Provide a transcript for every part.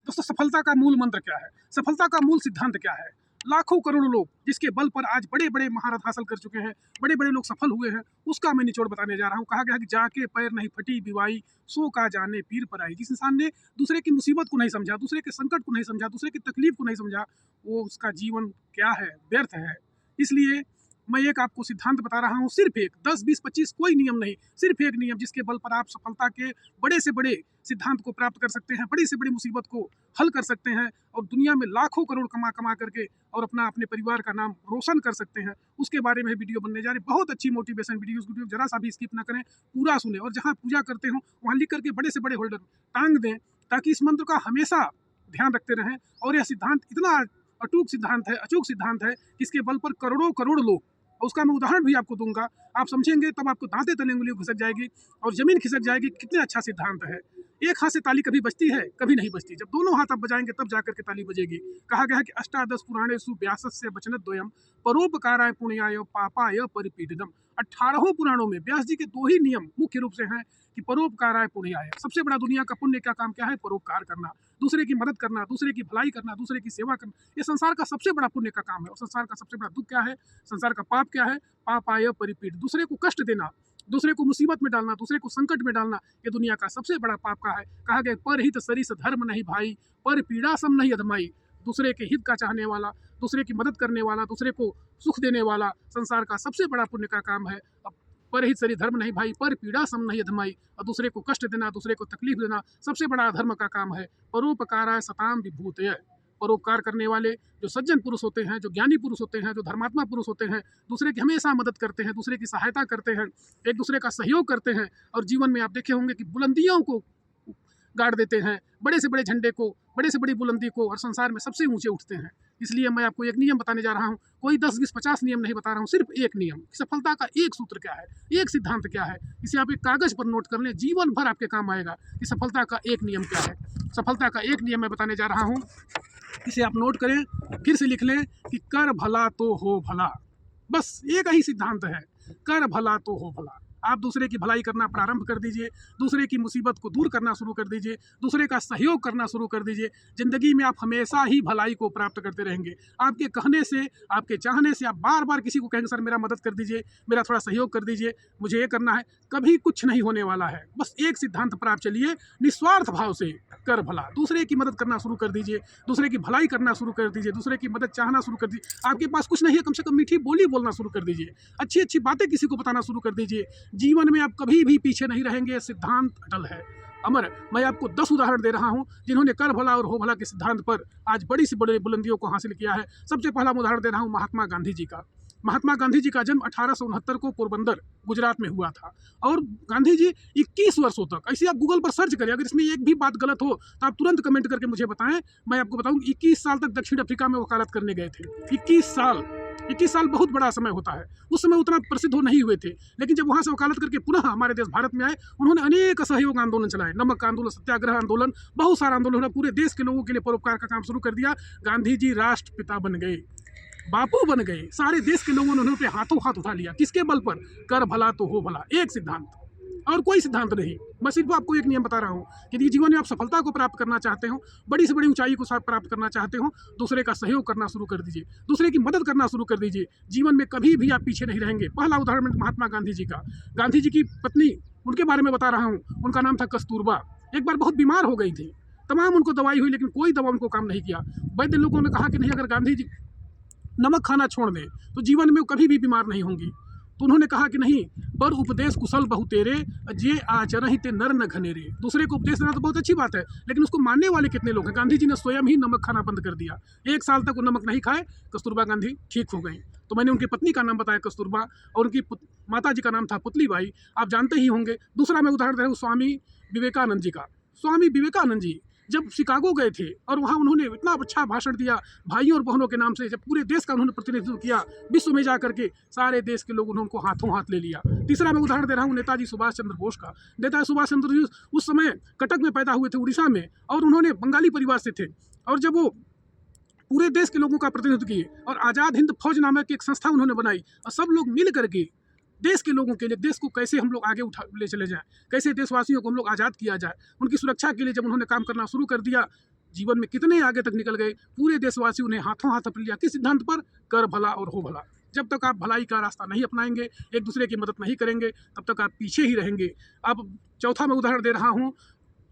दोस्तों, सफलता का मूल मंत्र क्या है? सफलता का मूल सिद्धांत क्या है? लाखों करोड़ों लोग जिसके बल पर आज बड़े बड़े महारत हासिल कर चुके हैं, बड़े बड़े लोग सफल हुए हैं, उसका मैं निचोड़ बताने जा रहा हूँ। कहा गया है कि जाके पैर नहीं फटी बिवाई, सो का जाने पीर पर आई। जिस इंसान ने दूसरे की मुसीबत को नहीं समझा, दूसरे के संकट को नहीं समझा, दूसरे की तकलीफ को नहीं समझा, वो उसका जीवन क्या है? व्यर्थ है। इसलिए मैं एक आपको सिद्धांत बता रहा हूँ, सिर्फ एक, 10, 20, 25 कोई नियम नहीं, सिर्फ एक नियम जिसके बल पर आप सफलता के बड़े से बड़े सिद्धांत को प्राप्त कर सकते हैं, बड़ी से बड़ी मुसीबत को हल कर सकते हैं और दुनिया में लाखों करोड़ कमा कमा करके और अपने परिवार का नाम रोशन कर सकते हैं। उसके बारे में वीडियो बनने जा रही है। बहुत अच्छी मोटिवेशन वीडियो जरा सा भी स्किप ना करें, पूरा सुने और जहाँ पूजा करते हो वहाँ लिख करके बड़े से बड़े होल्डर टांग दें, ताकि इस मंत्र का हमेशा ध्यान रखते रहें। और यह सिद्धांत इतना अटूट सिद्धांत है, अचूक सिद्धांत है, जिसके बल पर करोड़ों करोड़ लोग, और उसका मैं उदाहरण भी आपको दूंगा, आप समझेंगे तब आपको दांते तले उंगली खिसक जाएगी और जमीन खिसक जाएगी। कितना अच्छा सिद्धांत है। एक हाथ से ताली कभी बजती है, कभी नहीं बजती। जब दोनों हाथ आप बजाएंगे तब जाकर के ताली बजेगी। कहा गया है कि अष्टादश पुराणेषु व्यासस्य वचन द्वयम परोपकाराय पुण्याय पापाय परिपीडनम। 18 पुराणों में व्यास जी के 2 ही नियम मुख्य रूप से हैं कि परोपकाराय पुण्याय। सबसे बड़ा दुनिया का पुण्य का काम क्या है? परोपकार करना, दूसरे की मदद करना, दूसरे की भलाई करना, दूसरे की सेवा करना। ये संसार का सबसे बड़ा पुण्य का काम है। और संसार का सबसे बड़ा दुख क्या है? संसार का पाप क्या है? पापाय परिपीड, दूसरे को कष्ट देना, दूसरे को मुसीबत में डालना, दूसरे को संकट में डालना, ये दुनिया का सबसे बड़ा पाप का है। कहा गया पर हित सरिस धर्म नहीं भाई, पर पीड़ा सम नहीं अधमाई। दूसरे के हित का चाहने वाला, दूसरे की मदद करने वाला, दूसरे को सुख देने वाला संसार का सबसे बड़ा पुण्य का काम है। पर हित सरिस धर्म नहीं भाई, पर पीड़ा सम नहीं अधमाई। और दूसरे को कष्ट देना, दूसरे को तकलीफ देना सबसे बड़ा धर्म का काम है। परोपकाराय सताम विभूतय। परोपकार करने वाले जो सज्जन पुरुष होते हैं, जो ज्ञानी पुरुष होते हैं, जो धर्मात्मा पुरुष होते हैं, दूसरे की हमेशा मदद करते हैं, दूसरे की सहायता करते हैं, एक दूसरे का सहयोग करते हैं और जीवन में आप देखे होंगे कि बुलंदियों को गाड़ देते हैं, बड़े से बड़े झंडे को, बड़े से बड़ी बुलंदी को, और संसार में सबसे ऊंचे उठते हैं। इसलिए मैं आपको एक नियम बताने जा रहा हूँ। कोई 10, 20, 50 नियम नहीं बता रहा हूँ, सिर्फ एक नियम। सफलता का एक सूत्र क्या है, एक सिद्धांत क्या है, इसे आप एक कागज पर नोट कर लें, जीवन भर आपके काम आएगा कि सफलता का एक नियम क्या है। सफलता का एक नियम मैं बताने जा रहा हूँ, इसे आप नोट करें, फिर से लिख लें कि कर भला तो हो भला। बस एक ही सिद्धांत है, कर भला तो हो भला। आप दूसरे की भलाई करना प्रारंभ कर दीजिए, दूसरे की मुसीबत को दूर करना शुरू कर दीजिए, दूसरे का सहयोग करना शुरू कर दीजिए। जिंदगी में आप हमेशा ही भलाई को प्राप्त करते रहेंगे। आपके कहने से, आपके चाहने से आप बार बार किसी को कहेंगे सर मेरा मदद कर दीजिए, मेरा थोड़ा सहयोग कर दीजिए, मुझे ये करना है, कभी कुछ नहीं होने वाला है। बस एक सिद्धांत पर आप चलिए, निस्वार्थ भाव से कर भला। दूसरे की मदद करना शुरू कर दीजिए, दूसरे की भलाई करना शुरू कर दीजिए, दूसरे की मदद चाहना शुरू कर दीजिए। आपके पास कुछ नहीं है, कम से कम मीठी बोली बोलना शुरू कर दीजिए, अच्छी अच्छी बातें किसी को बताना शुरू कर दीजिए। जीवन में आप कभी भी पीछे नहीं रहेंगे। सिद्धांत अटल है, अमर। मैं आपको 10 उदाहरण दे रहा हूं जिन्होंने कर भला और हो भला के सिद्धांत पर आज बड़ी से बड़ी बुलंदियों को हासिल किया है। सबसे पहला उदाहरण दे रहा हूं महात्मा गांधी जी का। महात्मा गांधी जी का जन्म 1869 को पोरबंदर गुजरात में हुआ था और गांधी जी 21 वर्षों तक, ऐसे आप गूगल पर सर्च करें, अगर इसमें एक भी बात गलत हो तो आप तुरंत कमेंट करके मुझे बताएं, मैं आपको बताऊं। 21 साल तक दक्षिण अफ्रीका में वकालत करने गए थे। 21 साल बहुत बड़ा समय होता है। उस समय उतना प्रसिद्ध हो नहीं हुए थे, लेकिन जब वहां से वकालत करके पुनः हमारे देश भारत में आए, उन्होंने अनेक असहयोग आंदोलन चलाए, नमक का आंदोलन, सत्याग्रह आंदोलन, बहुत सारा आंदोलन, उन्होंने पूरे देश के लोगों के लिए परोपकार का काम शुरू कर दिया। गांधी जी राष्ट्रपिता बन गए, बापू बन गए। सारे देश के लोगों ने उन्हें पे हाथों हाथ उठा लिया। किसके बल पर? कर भला तो हो भला। एक सिद्धांत, और कोई सिद्धांत नहीं। मैं सिर्फ आपको एक नियम बता रहा हूँ कि यदि जीवन में आप सफलता को प्राप्त करना चाहते हो, बड़ी से बड़ी ऊंचाई को प्राप्त करना चाहते हो, दूसरे का सहयोग करना शुरू कर दीजिए, दूसरे की मदद करना शुरू कर दीजिए। जीवन में कभी भी आप पीछे नहीं रहेंगे। पहला उदाहरण महात्मा गांधी जी का। गांधी जी की पत्नी, उनके बारे में बता रहा हूँ। उनका नाम था कस्तूरबा। एक बार बहुत बीमार हो गई थी, तमाम उनको दवाई हुई, लेकिन कोई दवा उनको काम नहीं किया। वैद्य लोगों ने कहा कि नहीं, अगर गांधी जी नमक खाना छोड़ दें तो जीवन में वो कभी भी बीमार नहीं होंगी। तो उन्होंने कहा कि नहीं, पर उपदेश कुशल बहु तेरे, जे आचरण ते नर न घनेरे। दूसरे को उपदेश देना तो बहुत अच्छी बात है, लेकिन उसको मानने वाले कितने लोग हैं? गांधी जी ने स्वयं ही नमक खाना बंद कर दिया। 1 साल तक वो नमक नहीं खाए, कस्तूरबा गांधी ठीक हो गई। तो मैंने उनकी पत्नी का नाम बताया कस्तूरबा, और उनकी माता जी का नाम था पुतलीबाई, आप जानते ही होंगे। दूसरा मैं उदाहरण दे रहा हूँ स्वामी विवेकानंद जी का। स्वामी विवेकानंद जी जब शिकागो गए थे और वहाँ उन्होंने इतना अच्छा भाषण दिया भाइयों और बहनों के नाम से, जब पूरे देश का उन्होंने प्रतिनिधित्व किया विश्व में जा करके, सारे देश के लोगों ने उनको हाथों हाथ ले लिया। तीसरा मैं उदाहरण दे रहा हूँ नेताजी सुभाष चंद्र बोस का। नेताजी सुभाष चंद्र बोस उस समय कटक में पैदा हुए थे, उड़ीसा में, और उन्होंने बंगाली परिवार से थे। और जब वो पूरे देश के लोगों का प्रतिनिधित्व किए और आज़ाद हिंद फौज नामक एक संस्था उन्होंने बनाई, और सब लोग मिल करके देश के लोगों के लिए, देश को कैसे हम लोग आगे उठा ले चले जाएं, कैसे देशवासियों को हम लोग आज़ाद किया जाए, उनकी सुरक्षा के लिए जब उन्होंने काम करना शुरू कर दिया, जीवन में कितने आगे तक निकल गए। पूरे देशवासियों ने हाथों हाथ अपना लिया, किस सिद्धांत पर? कर भला और हो भला। जब तक आप भलाई का रास्ता नहीं अपनाएंगे, एक दूसरे की मदद नहीं करेंगे, तब तक आप पीछे ही रहेंगे। अब चौथा मैं उदाहरण दे रहा हूँ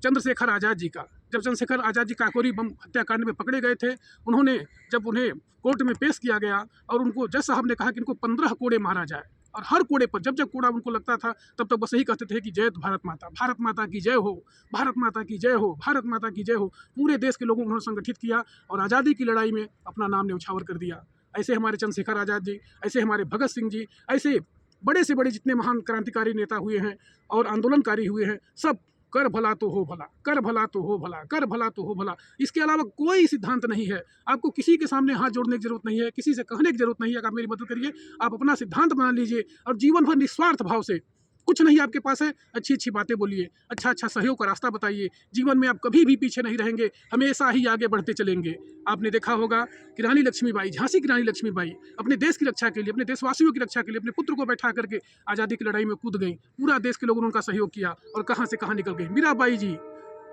चंद्रशेखर आज़ाद जी का। जब चंद्रशेखर आज़ाद जी काकोरी बम हत्याकांड में पकड़े गए थे, उन्होंने जब उन्हें कोर्ट में पेश किया गया और उनको जज साहब ने कहा कि इनको 15 कोड़े मारा जाए, और हर कोड़े पर जब जब कोड़ा उनको लगता था तब तक बस यही कहते थे कि जय भारत माता, भारत माता की जय हो, भारत माता की जय हो, भारत माता की जय हो। पूरे देश के लोगों को उन्होंने संगठित किया और आज़ादी की लड़ाई में अपना नाम न्यौछावर कर दिया। ऐसे हमारे चंद्रशेखर आज़ाद जी, ऐसे हमारे भगत सिंह जी, ऐसे बड़े से बड़े जितने महान क्रांतिकारी नेता हुए हैं और आंदोलनकारी हुए हैं, सब कर भला तो हो भला, कर भला तो हो भला, कर भला तो हो भला। इसके अलावा कोई सिद्धांत नहीं है। आपको किसी के सामने हाथ जोड़ने की जरूरत नहीं है, किसी से कहने की जरूरत नहीं है कि आप मेरी मदद करिए। आप अपना सिद्धांत बना लीजिए और जीवन भर निस्वार्थ भाव से, कुछ नहीं आपके पास है, अच्छी अच्छी बातें बोलिए, अच्छा अच्छा सहयोग का रास्ता बताइए। जीवन में आप कभी भी पीछे नहीं रहेंगे, हमेशा ही आगे बढ़ते चलेंगे। आपने देखा होगा कि रानी लक्ष्मीबाई, झांसी की रानी लक्ष्मीबाई अपने देश की रक्षा के लिए, अपने देशवासियों की रक्षा के लिए अपने पुत्र को बैठा करके आज़ादी की लड़ाई में कूद गई। पूरा देश के लोगों ने उनका सहयोग किया और कहाँ से कहाँ निकल गए। मीराबाई जी,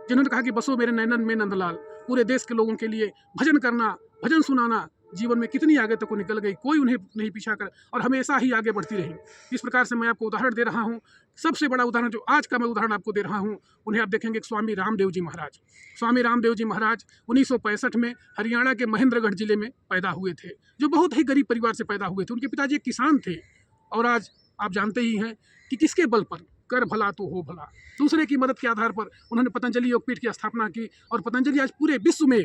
जिन्होंने कहा कि बसो मेरे नैनन में नंदलाल, पूरे देश के लोगों के लिए भजन करना, भजन सुनाना, जीवन में कितनी आगे तक वो निकल गई, कोई उन्हें नहीं पीछा कर और हमेशा ही आगे बढ़ती रही। इस प्रकार से मैं आपको उदाहरण दे रहा हूँ। सबसे बड़ा उदाहरण जो आज का मैं उदाहरण आपको दे रहा हूँ, उन्हें आप देखेंगे स्वामी रामदेव जी महाराज। स्वामी रामदेव जी महाराज 1965 में हरियाणा के महेंद्रगढ़ जिले में पैदा हुए थे, जो बहुत ही गरीब परिवार से पैदा हुए थे। उनके पिताजी एक किसान थे और आज आप जानते ही हैं कि किसके बल पर? कर भला तो हो भला। दूसरे की मदद के आधार पर उन्होंने पतंजलि योगपीठ की स्थापना की और पतंजलि आज पूरे विश्व में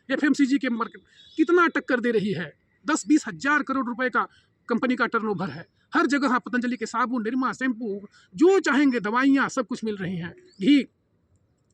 FMCG के मार्केट कितना टक्कर दे रही है। 10-20 हज़ार करोड़ रुपए का कंपनी का टर्नओवर है। हर जगह पतंजलि के साबुन, निरमा, शैम्पू, जो चाहेंगे दवाइयाँ, सब कुछ मिल रही हैं। घी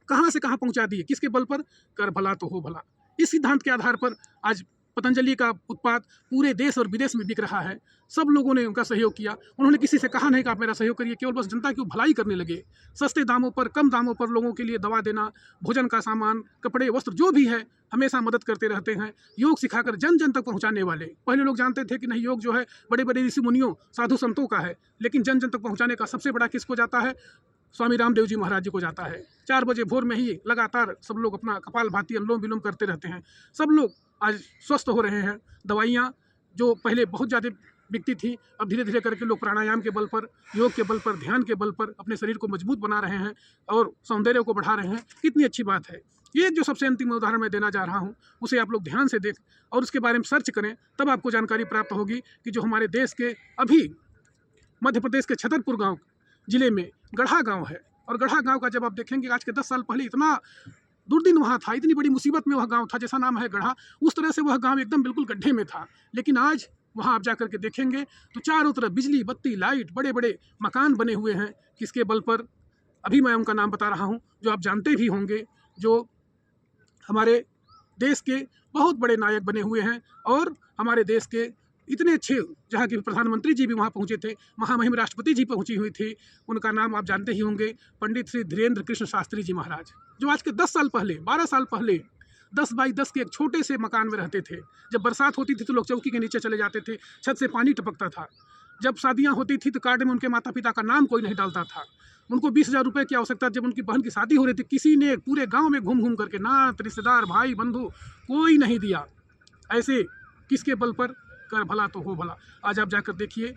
कहाँ से कहाँ पहुँचा दिए, किसके बल पर? कर भला तो हो भला। इस सिद्धांत के आधार पर आज पतंजलि का उत्पाद पूरे देश और विदेश में बिक रहा है। सब लोगों ने उनका सहयोग किया। उन्होंने किसी से कहा नहीं कि आप मेरा सहयोग करिए, केवल बस जनता की भलाई करने लगे। सस्ते दामों पर, कम दामों पर लोगों के लिए दवा देना, भोजन का सामान, कपड़े, वस्त्र जो भी है, हमेशा मदद करते रहते हैं। योग सिखाकर जन जन तक पहुंचाने वाले। पहले लोग जानते थे कि नहीं, योग जो है बड़े बड़े ऋषि मुनियों, साधु संतों का है, लेकिन जन जन तक पहुंचाने का सबसे बड़ा किसको जाता है? स्वामी रामदेव जी महाराज जी को जाता है। 4 बजे भोर में ही लगातार सब लोग अपना कपालभाति, अनुलोम विलोम करते रहते हैं। सब लोग आज स्वस्थ हो रहे हैं। दवाइयाँ जो पहले बहुत ज़्यादा बिकती थी, अब धीरे धीरे करके लोग प्राणायाम के बल पर, योग के बल पर, ध्यान के बल पर अपने शरीर को मजबूत बना रहे हैं और सौंदर्य को बढ़ा रहे हैं। कितनी अच्छी बात है। ये जो सबसे अंतिम उदाहरण मैं देना जा रहा हूँ, उसे आप लोग ध्यान से देख और उसके बारे में सर्च करें, तब आपको जानकारी प्राप्त होगी कि जो हमारे देश के अभी मध्य प्रदेश के छतरपुर गाँव जिले में गढ़ा गाँव है, और गढ़ा गाँव का जब आप देखेंगे आज के 10 साल पहले इतना दुर्दिन वहाँ था, इतनी बड़ी मुसीबत में वह गांव था, जैसा नाम है गढ़ा, उस तरह से वह गांव एकदम बिल्कुल गड्ढे में था। लेकिन आज वहाँ आप जाकर के देखेंगे तो चारों तरफ बिजली, बत्ती, लाइट, बड़े बड़े मकान बने हुए हैं। किसके बल पर? अभी मैं उनका नाम बता रहा हूँ, जो आप जानते भी होंगे, जो हमारे देश के बहुत बड़े नायक बने हुए हैं और हमारे देश के इतने अच्छे, जहाँ के प्रधानमंत्री जी भी वहाँ पहुँचे थे, महामहिम राष्ट्रपति जी पहुँची हुई थी। उनका नाम आप जानते ही होंगे, पंडित श्री धीरेन्द्र कृष्ण शास्त्री जी महाराज, जो आज के 10 साल पहले, 12 साल पहले 10 बाई 10 के एक छोटे से मकान में रहते थे। जब बरसात होती थी तो लोग चौकी के नीचे चले जाते थे, छत से पानी टपकता था। जब शादियाँ होती थी तो कार्ड में उनके माता पिता का नाम कोई नहीं डालता था। उनको 20,000 रुपये की आवश्यकता, जब उनकी बहन की शादी हो रही थी, किसी ने पूरे गाँव में घूम घूम करके, नात, रिश्तेदार, भाई बंधु, कोई नहीं दिया। ऐसे किसके बल पर? कर भला तो हो भला। आज आप जाकर देखिए,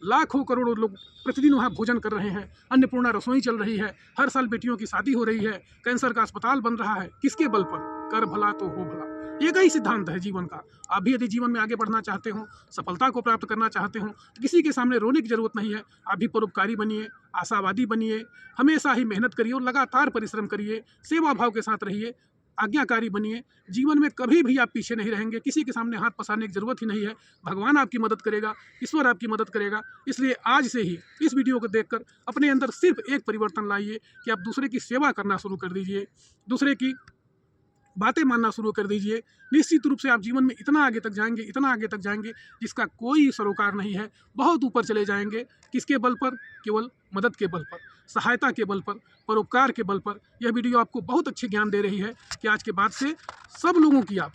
लाखों करोड़ों लोग प्रतिदिन वहाँ भोजन कर रहे हैं, अन्नपूर्णा रसोई चल रही है, हर साल बेटियों की शादी हो रही है, कैंसर का अस्पताल बन रहा है। किसके बल पर? कर भला तो हो भला। एक ही सिद्धांत है जीवन का। आप भी यदि जीवन में आगे बढ़ना चाहते हो, सफलता को प्राप्त करना चाहते हो, तो किसी के सामने रोने की जरूरत नहीं है। आप भी परोपकारी बनिए, आशावादी बनिए, हमेशा ही मेहनत करिए और लगातार परिश्रम करिए, सेवा भाव के साथ रहिए, आज्ञाकारी बनिए। जीवन में कभी भी आप पीछे नहीं रहेंगे, किसी के सामने हाथ पसारने की जरूरत ही नहीं है। भगवान आपकी मदद करेगा, ईश्वर आपकी मदद करेगा। इसलिए आज से ही इस वीडियो को देखकर अपने अंदर सिर्फ एक परिवर्तन लाइए कि आप दूसरे की सेवा करना शुरू कर दीजिए, दूसरे की बातें मानना शुरू कर दीजिए। निश्चित रूप से आप जीवन में इतना आगे तक जाएंगे, इतना आगे तक जाएंगे जिसका कोई सरोकार नहीं है। बहुत ऊपर चले जाएंगे। किसके बल पर? केवल मदद के बल पर, सहायता के बल पर, परोपकार के बल पर। यह वीडियो आपको बहुत अच्छे ज्ञान दे रही है कि आज के बाद से सब लोगों की आप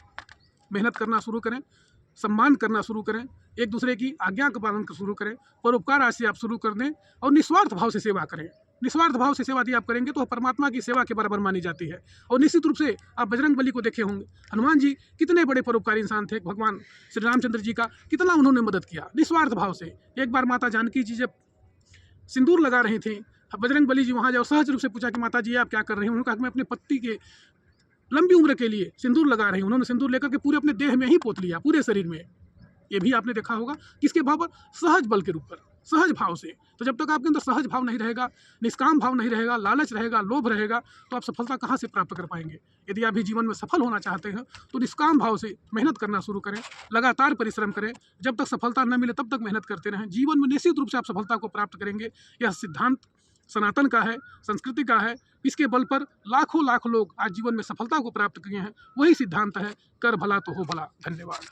मेहनत करना शुरू करें, सम्मान करना शुरू करें, एक दूसरे की आज्ञा का पालन शुरू करें, परोपकार आज से आप शुरू कर दें और निस्वार्थ भाव से सेवा करें। निस्वार्थ भाव से सेवा यदि आप करेंगे तो परमात्मा की सेवा के बराबर मानी जाती है। और निश्चित रूप से आप बजरंग बली को देखे होंगे, हनुमान जी कितने बड़े परोपकारी इंसान थे, भगवान श्री रामचंद्र जी का कितना उन्होंने मदद किया निस्वार्थ भाव से। एक बार माता जानकी जी जब सिंदूर लगा रही थी, बजरंग बली जी वहाँ जाओ सहज रूप से पूछा कि माता जी आप क्या कर रही हैं? उन्होंने कहा कि मैं अपने पति के लंबी उम्र के लिए सिंदूर लगा रही हूँ। उन्होंने सिंदूर लेकर के पूरे अपने देह में ही पोत लिया, पूरे शरीर में। ये भी आपने देखा होगा किसके भाव पर? सहज बल के रूप पर, सहज भाव से। तो जब तक आपके अंदर सहज भाव नहीं रहेगा, निष्काम भाव नहीं रहेगा, लालच रहेगा, लोभ रहेगा, तो आप सफलता कहाँ से प्राप्त कर पाएंगे? यदि आप भी जीवन में सफल होना चाहते हैं तो निष्काम भाव से मेहनत करना शुरू करें, लगातार परिश्रम करें। जब तक सफलता न मिले तब तक मेहनत करते रहें। जीवन में निश्चित रूप से आप सफलता को प्राप्त करेंगे। यह सिद्धांत सनातन का है, संस्कृति का है। इसके बल पर लाखों लाख लोग आज जीवन में सफलता को प्राप्त किए हैं। वही सिद्धांत है, कर भला तो हो भला। धन्यवाद।